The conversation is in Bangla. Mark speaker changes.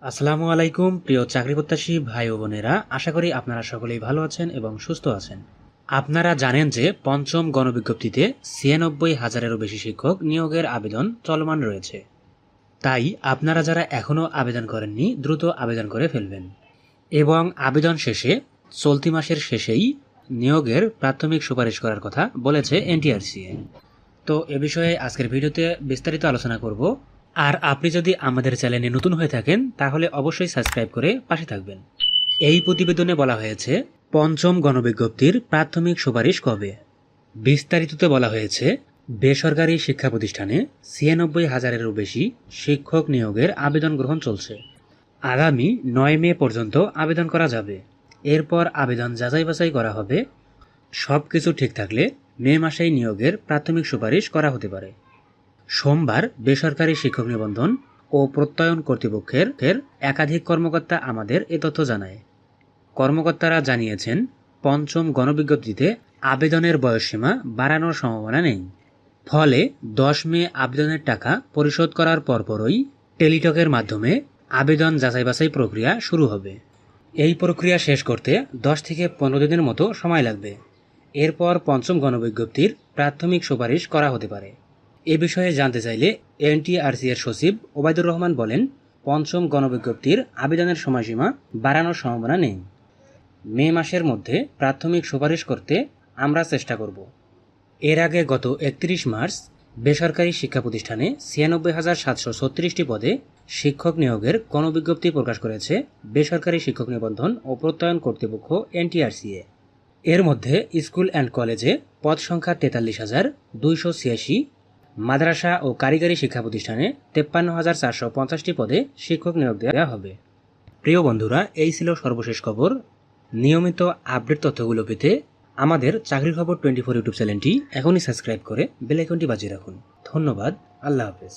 Speaker 1: আসসালামু আলাইকুম প্রিয় চাকরি প্রত্যাশী ভাই ও বোনেরা, আশা করি আপনারা সকলেই ভালো আছেন এবং সুস্থ আছেন। আপনারা জানেন যে পঞ্চম গণবিজ্ঞপ্তিতে ৯৬,০০০-এরও বেশি শিক্ষক নিয়োগের আবেদন চলমান রয়েছে। তাই আপনারা যারা এখনও আবেদন করেননি দ্রুত আবেদন করে ফেলবেন এবং আবেদন শেষে চলতি মাসের শেষেই নিয়োগের প্রাথমিক সুপারিশ করার কথা বলেছে এনটিআরসিএ। তো এ বিষয়ে আজকের ভিডিওতে বিস্তারিত আলোচনা করব। আর আপনি যদি আমাদের চ্যানেলে নতুন হয়ে থাকেন তাহলে অবশ্যই সাবস্ক্রাইব করে পাশে থাকবেন। এই প্রতিবেদনে বলা হয়েছে পঞ্চম গণবিজ্ঞপ্তির প্রাথমিক সুপারিশ কবে। বিস্তারিততে বলা হয়েছে বেসরকারি শিক্ষা প্রতিষ্ঠানে ৯৬,০০০-এরও বেশি শিক্ষক নিয়োগের আবেদন গ্রহণ চলছে। আগামী ৯ মে পর্যন্ত আবেদন করা যাবে। এরপর আবেদন যাচাই বাছাই করা হবে। সব কিছু ঠিক থাকলে মে মাসেই নিয়োগের প্রাথমিক সুপারিশ করা হতে পারে। সোমবার বেসরকারি শিক্ষক নিবন্ধন ও প্রত্যয়ন কর্তৃপক্ষের একাধিক কর্মকর্তা আমাদের এ তথ্য জানায়। কর্মকর্তারা জানিয়েছেন পঞ্চম গণবিজ্ঞপ্তিতে আবেদনের বয়সসীমা বাড়ানোর সম্ভাবনা নেই। ফলে ১০ মে আবেদনের টাকা পরিশোধ করার পরপরই টেলিটকের মাধ্যমে আবেদন যাচাই বাছাই প্রক্রিয়া শুরু হবে। এই প্রক্রিয়া শেষ করতে ১০ থেকে ১৫ দিনের মতো সময় লাগবে। এরপর পঞ্চম গণবিজ্ঞপ্তির প্রাথমিক সুপারিশ করা হতে পারে। এ বিষয়ে জানতে চাইলে এনটিআরসি এর সচিব ওবায়দুর রহমান বলেন, পঞ্চম গণবিজ্ঞপ্তির আবেদনের সময়সীমা বাড়ানোর সম্ভাবনা নেই। মে মাসের মধ্যে প্রাথমিক সুপারিশ করতে আমরা চেষ্টা করব। এর আগে গত ৩১ মার্চ বেসরকারি শিক্ষা প্রতিষ্ঠানে ৯৬,৭৩৬টি পদে শিক্ষক নিয়োগের গণবিজ্ঞপ্তি প্রকাশ করেছে বেসরকারি শিক্ষক নিবন্ধন ও প্রত্যয়ন কর্তৃপক্ষ এনটিআরসিএ। এর মধ্যে স্কুল অ্যান্ড কলেজে পদ সংখ্যা ৪৩,২৮৬, মাদ্রাসা ও কারিগরি শিক্ষা প্রতিষ্ঠানে ৫৩,৪৫০টি পদে শিক্ষক নিয়োগ দেওয়া হবে। প্রিয় বন্ধুরা, এই ছিল সর্বশেষ খবর। নিয়মিত আপডেট তথ্যগুলো পেতে আমাদের চাকরির খবর 24 ইউটিউব চ্যানেলটি এখনই সাবস্ক্রাইব করে বেল আইকনটি বাজিয়ে রাখুন। ধন্যবাদ। আল্লাহ হাফেজ।